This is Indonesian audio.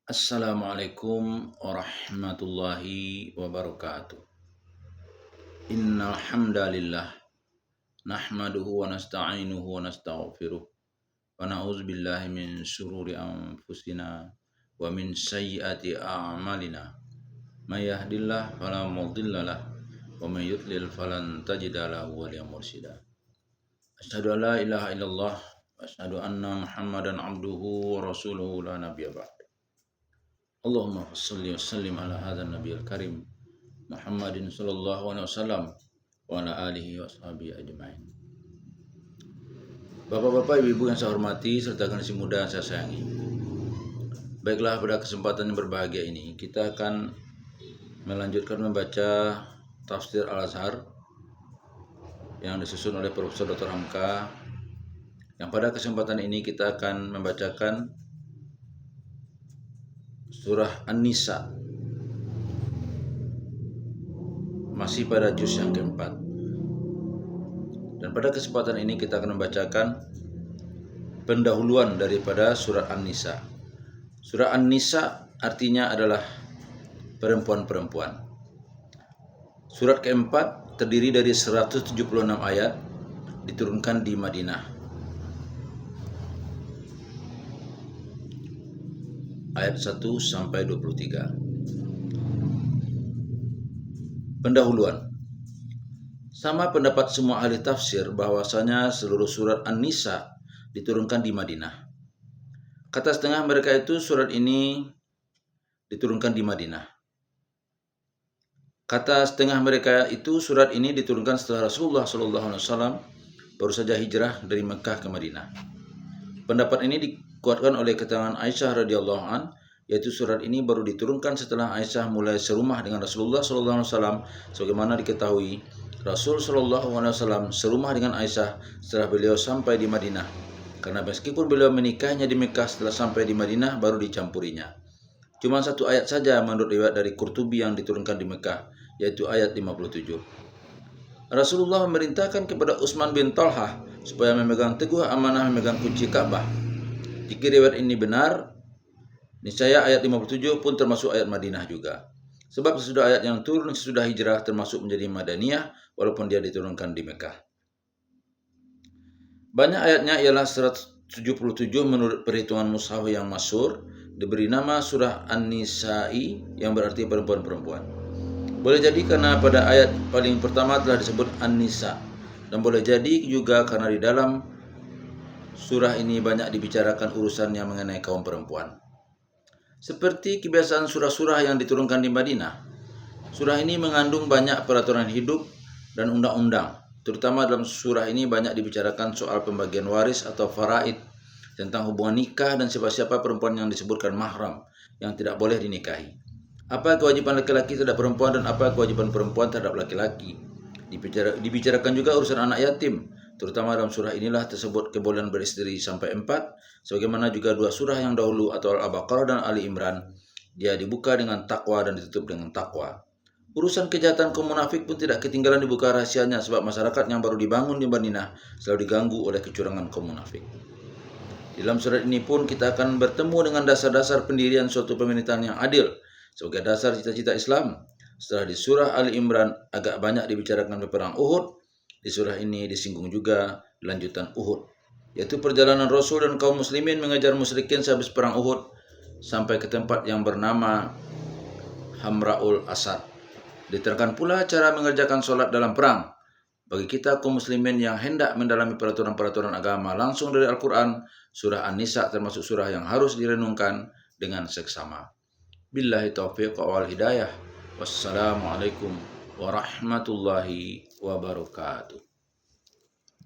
Assalamualaikum warahmatullahi wabarakatuh. Innal hamdalillah nahmaduhu wa nasta'inuhu wa nastaghfiruh wa na'udzu billahi min syururi anfusina wa min sayyiati a'malina. May yahdihillahu fala mudilla lahu wa may yudlil falan tajida lahu waliyan mursyida. Asyhadu an la ilaha illallah wa asyhadu anna Muhammadan abduhu wa rasuluhu la nabiyya ba'd. Allahumma shalli wa sallim ala hadzal nabiyil karim Muhammadin sallallahu alaihi wasallam wa ala alihi wa sahbihi ajmain. Bapak-bapak, ibu-ibu yang saya hormati serta generasi muda yang saya sayangi. Baiklah, pada kesempatan yang berbahagia ini kita akan melanjutkan membaca tafsir Al-Azhar yang disusun oleh Profesor Dr. Hamka. Yang pada kesempatan ini kita akan membacakan surah An-Nisa, masih pada juz yang keempat. Dan pada kesempatan ini kita akan membacakan pendahuluan daripada surat An-Nisa. Surah An-Nisa artinya adalah perempuan-perempuan. Surat keempat terdiri dari 176 ayat, diturunkan di Madinah. Ayat 1 sampai 23. Pendahuluan. Sama pendapat semua ahli tafsir bahwasanya seluruh surat An-Nisa diturunkan di Madinah. Kata setengah mereka itu surat ini diturunkan di Madinah. Kata setengah mereka itu surat ini diturunkan setelah Rasulullah SAW baru saja hijrah dari Mekah ke Madinah. Pendapat ini dikuatkan oleh keterangan Aisyah radhiyallahu an, yaitu surat ini baru diturunkan setelah Aisyah mulai serumah dengan Rasulullah SAW. Sebagaimana diketahui, Rasul SAW serumah dengan Aisyah setelah beliau sampai di Madinah. Karena meskipun beliau menikahnya di Mekah, setelah sampai di Madinah baru dicampurinya. Cuma satu ayat saja menurut riwayat dari Qurtubi yang diturunkan di Mekah, yaitu ayat 57. Rasulullah memerintahkan kepada Utsman bin Talhah supaya memegang teguh amanah memegang kunci Ka'bah. Jika riwayat ini benar, niscaya ayat 57 pun termasuk ayat Madinah juga. Sebab sesudah ayat yang turun sesudah hijrah termasuk menjadi Madaniyah walaupun dia diturunkan di Mekah. Banyak ayatnya ialah 177 menurut perhitungan mushaf yang masyhur, diberi nama surah An-Nisa'i yang berarti perempuan-perempuan. Boleh jadi karena pada ayat paling pertama telah disebut An-Nisa, dan boleh jadi juga karena di dalam surah ini banyak dibicarakan urusan yang mengenai kaum perempuan. Seperti kebiasaan surah-surah yang diturunkan di Madinah, surah ini mengandung banyak peraturan hidup dan undang-undang. Terutama dalam surah ini banyak dibicarakan soal pembagian waris atau faraid, tentang hubungan nikah dan siapa-siapa perempuan yang disebutkan mahram yang tidak boleh dinikahi. Apa kewajiban laki-laki terhadap perempuan dan apa kewajiban perempuan terhadap laki-laki. Dibicarakan juga urusan anak yatim, terutama dalam surah inilah tersebut kebolehan beristri sampai 4, sebagaimana juga dua surah yang dahulu atau Al-Baqarah dan Ali Imran. Dia dibuka dengan takwa dan ditutup dengan takwa. Urusan kejahatan kaum munafik pun tidak ketinggalan dibuka rahasianya, sebab masyarakat yang baru dibangun di Madinah selalu diganggu oleh kecurangan kaum munafik. Di dalam surat ini pun kita akan bertemu dengan dasar-dasar pendirian suatu pemerintahan yang adil sebagai dasar cita-cita Islam. Setelah di surah Ali Imran agak banyak dibicarakan perang Uhud, di surah ini disinggung juga lanjutan Uhud, yaitu perjalanan Rasul dan kaum muslimin mengejar musyrikin sehabis perang Uhud sampai ke tempat yang bernama Hamraul Asad. Diterangkan pula cara mengerjakan sholat dalam perang. Bagi kita kaum muslimin yang hendak mendalami peraturan-peraturan agama langsung dari Al-Quran, surah An-Nisa termasuk surah yang harus direnungkan dengan seksama. Billahi taufiq wal hidayah. Wassalamualaikum warahmatullahi wabarakatuh.